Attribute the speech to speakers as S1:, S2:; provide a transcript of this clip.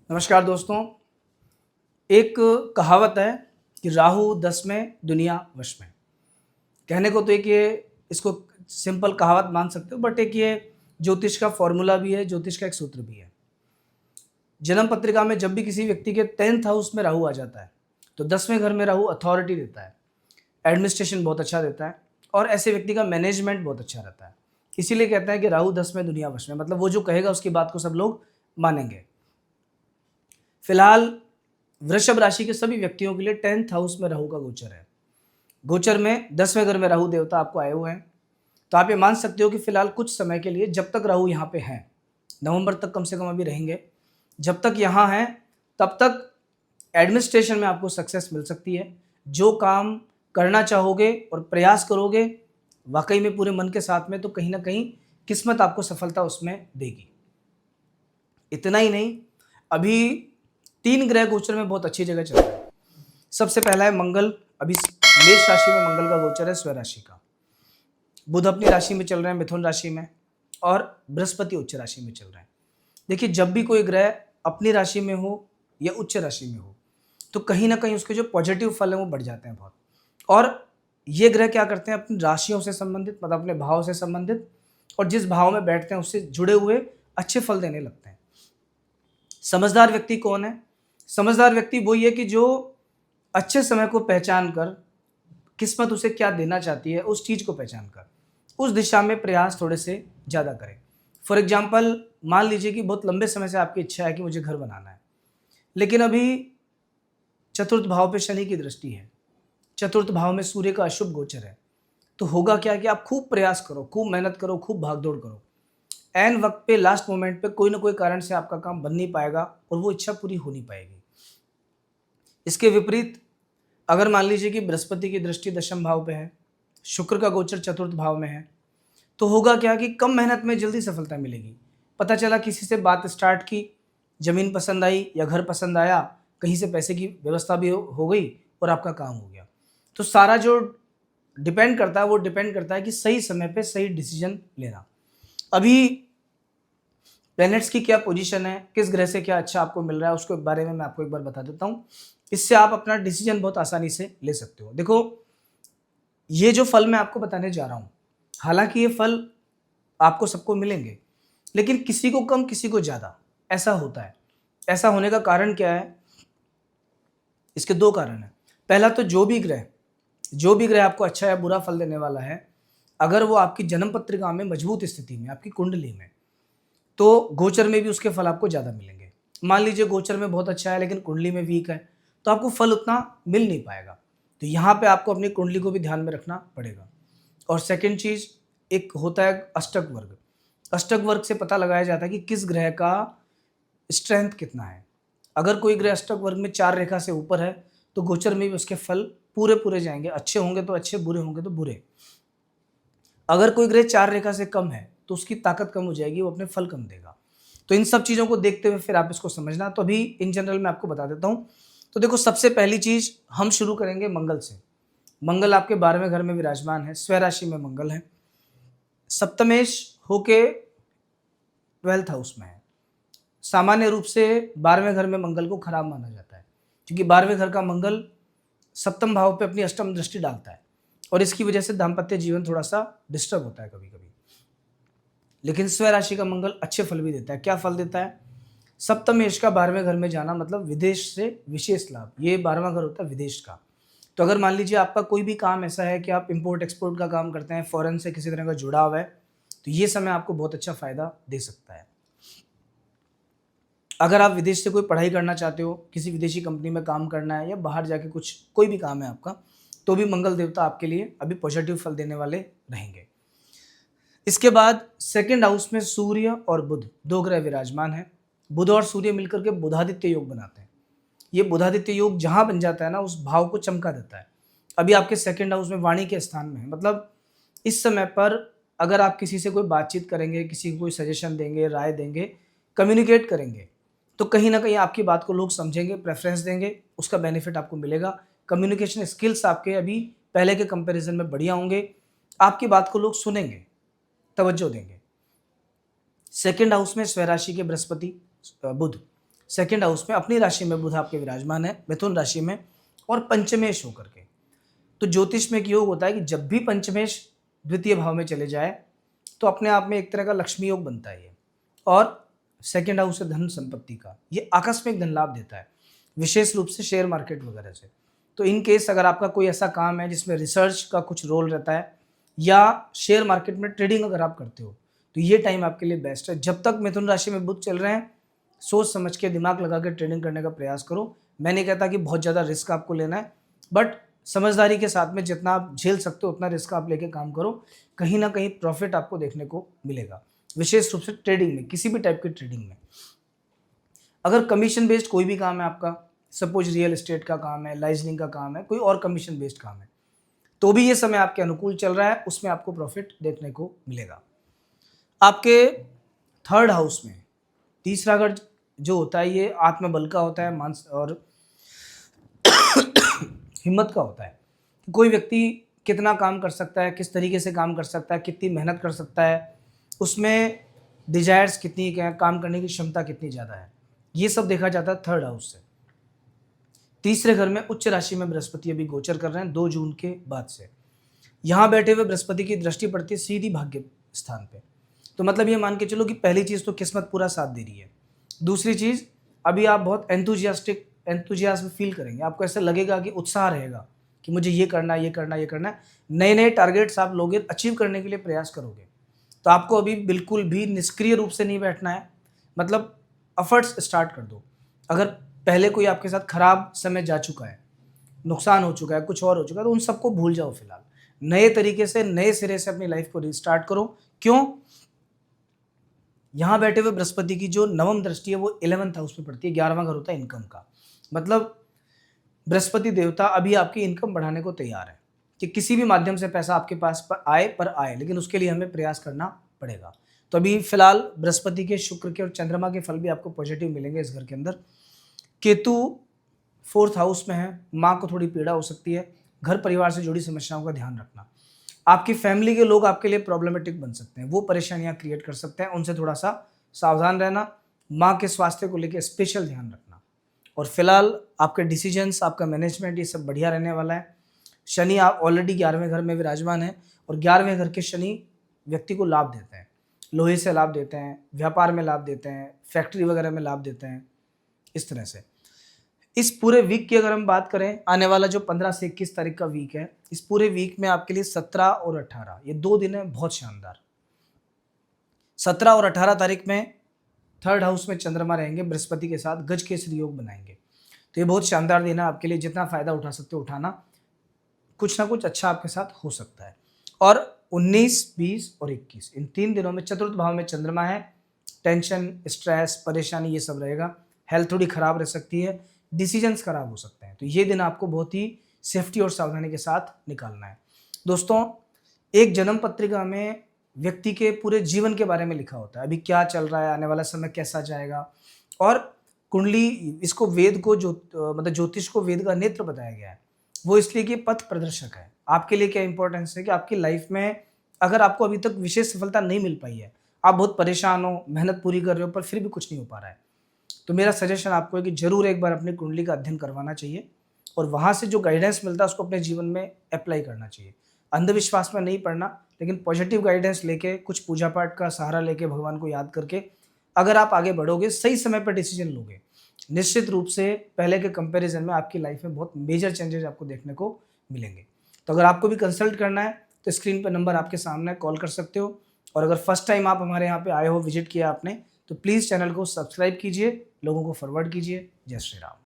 S1: नमस्कार दोस्तों। एक कहावत है कि राहु 10 में दुनिया वश में। कहने को तो एक ये इसको सिंपल कहावत मान सकते हो, बट एक ये ज्योतिष का फॉर्मूला भी है, ज्योतिष का एक सूत्र भी है। जन्म पत्रिका में जब भी किसी व्यक्ति के 10th हाउस में राहु आ जाता है तो 10वें घर में राहु अथॉरिटी देता है, एडमिनिस्ट्रेशन बहुत अच्छा देता है और ऐसे व्यक्ति का मैनेजमेंट बहुत अच्छा रहता है। इसीलिए कहते हैं कि राहु 10 में दुनिया वश में, मतलब वो जो कहेगा उसकी बात को सब लोग मानेंगे। फिलहाल वृषभ राशि के सभी व्यक्तियों के लिए 10th हाउस में राहु का गोचर है। गोचर में 10वें घर में राहु देवता आपको आए हुए हैं, तो आप ये मान सकते हो कि फिलहाल कुछ समय के लिए जब तक राहु यहाँ पे हैं, नवंबर तक कम से कम अभी रहेंगे, जब तक यहाँ हैं तब तक एडमिनिस्ट्रेशन में आपको सक्सेस मिल सकती है। जो काम करना चाहोगे और प्रयास करोगे वाकई में पूरे मन के साथ में, तो कहीं ना कहीं किस्मत आपको सफलता उसमें देगी। इतना ही नहीं, अभी 3 ग्रह गोचर में बहुत अच्छी जगह चल रहे हैं। सबसे पहला है मंगल। अभी मेष राशि में मंगल का गोचर है, स्व राशि का। बुध अपनी राशि में चल रहे हैं, मिथुन राशि में, और बृहस्पति उच्च राशि में चल रहे हैं। देखिए, जब भी कोई ग्रह अपनी राशि में हो या उच्च राशि में हो तो कहीं ना कहीं उसके जो पॉजिटिव फल है वो बढ़ जाते हैं बहुत। और ये ग्रह क्या करते हैं, अपनी राशियों से संबंधित, मतलब अपने भाव से संबंधित, और जिस भाव में बैठते हैं उससे जुड़े हुए अच्छे फल देने लगते हैं। समझदार व्यक्ति कौन है? समझदार व्यक्ति वही है कि जो अच्छे समय को पहचान कर, किस्मत उसे क्या देना चाहती है उस चीज़ को पहचान कर उस दिशा में प्रयास थोड़े से ज़्यादा करें। फॉर एग्जाम्पल, मान लीजिए कि बहुत लंबे समय से आपकी इच्छा है कि मुझे घर बनाना है, लेकिन अभी चतुर्थ भाव पे शनि की दृष्टि है, चतुर्थ भाव में सूर्य का अशुभ गोचर है, तो होगा क्या कि आप खूब प्रयास करो, खूब मेहनत करो, खूब भागदौड़ करो, एन वक्त पे, लास्ट मोमेंट पे कोई ना कोई कारण से आपका काम बन नहीं पाएगा और वो इच्छा पूरी हो नहीं पाएगी। इसके विपरीत अगर मान लीजिए कि बृहस्पति की दृष्टि दशम भाव पे है, शुक्र का गोचर चतुर्थ भाव में है, तो होगा क्या कि कम मेहनत में जल्दी सफलता मिलेगी। पता चला किसी से बात स्टार्ट की, जमीन पसंद आई या घर पसंद आया, कहीं से पैसे की व्यवस्था भी हो गई और आपका काम हो गया। तो सारा जो डिपेंड करता है वो डिपेंड करता है कि सही समय पे सही डिसीजन लेना। अभी प्लैनेट्स की क्या पोजीशन है, किस ग्रह से क्या अच्छा आपको मिल रहा है, उसके बारे में मैं आपको एक बार बता देता हूँ। इससे आप अपना डिसीजन बहुत आसानी से ले सकते हो। देखो, ये जो फल मैं आपको बताने जा रहा हूँ, हालांकि ये फल आपको सबको मिलेंगे, लेकिन किसी को कम किसी को ज़्यादा, ऐसा होता है। ऐसा होने का कारण क्या है? इसके 2 कारण हैं। पहला तो जो भी ग्रह आपको अच्छा या बुरा फल देने वाला है, अगर वो आपकी जन्म पत्रिका में मजबूत स्थिति में, आपकी कुंडली में, तो गोचर में भी उसके फल आपको ज़्यादा मिलेंगे। मान लीजिए गोचर में बहुत अच्छा है लेकिन कुंडली में वीक है, तो आपको फल उतना मिल नहीं पाएगा। तो यहाँ पे आपको अपनी कुंडली को भी ध्यान में रखना पड़ेगा। और सेकंड चीज़, एक होता है अष्टक वर्ग। अष्टक वर्ग से पता लगाया जाता है कि किस ग्रह का स्ट्रेंथ कितना है। अगर कोई ग्रह अष्टक वर्ग में 4 रेखा से ऊपर है तो गोचर में भी उसके फल पूरे पूरे जाएंगे। अच्छे होंगे तो अच्छे, बुरे होंगे तो बुरे। अगर कोई ग्रह 4 रेखा से कम है तो उसकी ताकत कम हो जाएगी, वो अपने फल कम देगा। तो इन सब चीज़ों को देखते हुए फिर आप इसको समझना। तो अभी इन जनरल मैं आपको बता देता हूँ। तो देखो, सबसे पहली चीज़ हम शुरू करेंगे मंगल से। मंगल आपके 12वें घर में विराजमान है, स्व राशि में मंगल है, सप्तमेश होके 12th हाउस में है। सामान्य रूप से 12वें घर में मंगल को खराब माना जाता है, क्योंकि 12वें घर का मंगल सप्तम भाव पे अपनी अष्टम दृष्टि डालता है और इसकी वजह से दाम्पत्य जीवन थोड़ा सा डिस्टर्ब होता है कभी कभी। लेकिन स्व राशि का मंगल अच्छे फल भी देता है। क्या फल देता है? सप्तमेश का 12वें घर में जाना मतलब विदेश से विशेष लाभ। ये 12वां घर होता है विदेश का। तो अगर मान लीजिए आपका कोई भी काम ऐसा है कि आप इंपोर्ट एक्सपोर्ट का काम करते हैं, फॉरेन से किसी तरह का जुड़ाव है, तो ये समय आपको बहुत अच्छा फायदा दे सकता है। अगर आप विदेश से कोई पढ़ाई करना चाहते हो, किसी विदेशी कंपनी में काम करना है या बाहर जाके कुछ कोई भी काम है आपका, तो भी मंगल देवता आपके लिए अभी पॉजिटिव फल देने वाले रहेंगे। इसके बाद सेकंड हाउस में सूर्य और बुध 2 ग्रह विराजमान हैं। बुध और सूर्य मिलकर के बुधादित्य योग बनाते हैं। ये बुधादित्य योग जहां बन जाता है ना, उस भाव को चमका देता है। अभी आपके सेकंड हाउस में वाणी के स्थान में है, मतलब इस समय पर अगर आप किसी से कोई बातचीत करेंगे, किसी को कोई सजेशन देंगे, राय देंगे, कम्युनिकेट करेंगे, तो कहीं ना कहीं आपकी बात को लोग समझेंगे, प्रेफरेंस देंगे, उसका बेनिफिट आपको मिलेगा। कम्युनिकेशन स्किल्स आपके अभी पहले के कंपैरिजन में बढ़िया होंगे, आपकी बात को लोग सुनेंगे, तवज्जो देंगे। सेकंड हाउस में स्वराशि के बृहस्पति बुध, सेकंड हाउस में अपनी राशि में बुध आपके विराजमान है, मिथुन राशि में, और पंचमेश होकर के। तो ज्योतिष में एक योग होता है कि जब भी पंचमेश द्वितीय भाव में चले जाए तो अपने आप में एक तरह का लक्ष्मी योग बनता है ये। और सेकंड हाउस है धन संपत्ति का, ये आकस्मिक धन लाभ देता है, विशेष रूप से शेयर मार्केट वगैरह से। तो इन केस अगर आपका कोई ऐसा काम है जिसमें रिसर्च का कुछ रोल रहता है या शेयर मार्केट में ट्रेडिंग अगर आप करते हो तो ये टाइम आपके लिए बेस्ट है। जब तक मिथुन राशि में बुध चल रहे हैं सोच समझ के दिमाग लगा के ट्रेडिंग करने का प्रयास करो। मैं नहीं कहता कि बहुत ज़्यादा रिस्क आपको लेना है, बट समझदारी के साथ में जितना आप झेल सकते हो उतना रिस्क आप लेके काम करो, कहीं ना कहीं प्रॉफिट आपको देखने को मिलेगा, विशेष रूप से ट्रेडिंग में, किसी भी टाइप की ट्रेडिंग में। अगर कमीशन बेस्ड कोई भी काम है आपका, सपोज रियल एस्टेट का काम है, लाइजनिंग का काम है, कोई और कमीशन बेस्ड काम है, तो भी ये समय आपके अनुकूल चल रहा है, उसमें आपको प्रॉफिट देखने को मिलेगा। आपके थर्ड हाउस में तीसरा घर जो होता है ये आत्मबल का होता है, मानस और हिम्मत का होता है। कोई व्यक्ति कितना काम कर सकता है, किस तरीके से काम कर सकता है, कितनी मेहनत कर सकता है, उसमें डिजायर्स कितनी है, काम करने की क्षमता कितनी ज़्यादा है, ये सब देखा जाता है थर्ड हाउस से। तीसरे घर में उच्च राशि में बृहस्पति अभी गोचर कर रहे हैं 2 जून के बाद से। यहाँ बैठे हुए बृहस्पति की दृष्टि पड़ती है सीधी भाग्य स्थान पे। तो मतलब ये मान के चलो कि पहली चीज़ तो किस्मत पूरा साथ दे रही है। दूसरी चीज़, अभी आप बहुत एंथुजियाज्म फील करेंगे, आपको ऐसा लगेगा कि उत्साह रहेगा कि मुझे ये करना है, ये करना है, ये करना है। नए नए टारगेट्स आप लोगे, अचीव करने के लिए प्रयास करोगे। तो आपको अभी बिल्कुल भी निष्क्रिय रूप से नहीं बैठना है, मतलब एफर्ट्स स्टार्ट कर दो। अगर पहले कोई आपके साथ खराब समय जा चुका है, नुकसान हो चुका है, कुछ और हो चुका है, तो उन सबको भूल जाओ फिलहाल। नए तरीके से, नए सिरे से अपनी लाइफ को रिस्टार्ट करो। क्यों? यहाँ बैठे हुए बृहस्पति की जो नवम दृष्टि है वो 11th हाउस में पड़ती है, 11वां घर होता है इनकम का। मतलब बृहस्पति देवता अभी आपकी इनकम बढ़ाने को तैयार है कि किसी भी माध्यम से पैसा आपके पास पर आए, लेकिन उसके लिए हमें प्रयास करना पड़ेगा। तो अभी फिलहाल बृहस्पति के, शुक्र के और चंद्रमा के फल भी आपको पॉजिटिव मिलेंगे इस घर के अंदर। केतु 4th हाउस में है, माँ को थोड़ी पीड़ा हो सकती है, घर परिवार से जुड़ी समस्याओं का ध्यान रखना। आपकी फैमिली के लोग आपके लिए प्रॉब्लमेटिक बन सकते हैं, वो परेशानियां क्रिएट कर सकते हैं, उनसे थोड़ा सा सावधान रहना। माँ के स्वास्थ्य को लेकर स्पेशल ध्यान रखना। और फिलहाल आपके डिसीजंस, आपका मैनेजमेंट, ये सब बढ़िया रहने वाला है। शनि आप ऑलरेडी 11वें घर में विराजमान है, और 11वें घर के शनि व्यक्ति को लाभ देते हैं, लोहे से लाभ देते हैं, व्यापार में लाभ देते हैं, फैक्ट्री वगैरह में लाभ देते हैं। इस तरह से इस पूरे वीक की अगर हम बात करें, आने वाला जो 15 से 21 तारीख का वीक है, इस पूरे वीक में आपके लिए 17 और 18 ये 2 दिन है बहुत शानदार। 17 और 18 तारीख में थर्ड हाउस में चंद्रमा रहेंगे, बृहस्पति के साथ गज केसरी योग बनाएंगे। तो ये बहुत शानदार दिन है आपके लिए, जितना फायदा उठा सकते हो उठाना, कुछ ना कुछ अच्छा आपके साथ हो सकता है। और 19, 20 और 21 इन 3 दिनों में चतुर्थ भाव में चंद्रमा है, टेंशन, स्ट्रेस, परेशानी ये सब रहेगा। हेल्थ थोड़ी खराब रह सकती है, डिसीजंस खराब हो सकते हैं। तो ये दिन आपको बहुत ही सेफ्टी और सावधानी के साथ निकालना है। दोस्तों, एक जन्म पत्रिका में व्यक्ति के पूरे जीवन के बारे में लिखा होता है, अभी क्या चल रहा है, आने वाला समय कैसा जाएगा। और कुंडली, इसको वेद को मतलब ज्योतिष को वेद का नेत्र बताया गया है, वो इसलिए कि पथ प्रदर्शक है। आपके लिए क्या इंपॉर्टेंस है कि आपकी लाइफ में अगर आपको अभी तक विशेष सफलता नहीं मिल पाई है, आप बहुत परेशान हो, मेहनत पूरी कर रहे हो, पर फिर भी कुछ नहीं हो पा रहा है, तो मेरा सजेशन आपको है कि जरूर एक बार अपनी कुंडली का अध्ययन करवाना चाहिए, और वहाँ से जो गाइडेंस मिलता है उसको अपने जीवन में अप्लाई करना चाहिए। अंधविश्वास में नहीं पड़ना, लेकिन पॉजिटिव गाइडेंस लेके, कुछ पूजा पाठ का सहारा लेके, भगवान को याद करके अगर आप आगे बढ़ोगे, सही समय पर डिसीजन लोगे, निश्चित रूप से पहले के कंपैरिजन में आपकी लाइफ में बहुत मेजर चेंजेस आपको देखने को मिलेंगे। तो अगर आपको भी कंसल्ट करना है तो स्क्रीन पर नंबर आपके सामने, कॉल कर सकते हो। और अगर फर्स्ट टाइम आप हमारे यहाँ पे आए हो, विजिट किया आपने, तो प्लीज़ चैनल को सब्सक्राइब कीजिए, लोगों को फॉरवर्ड कीजिए। जय श्री राम।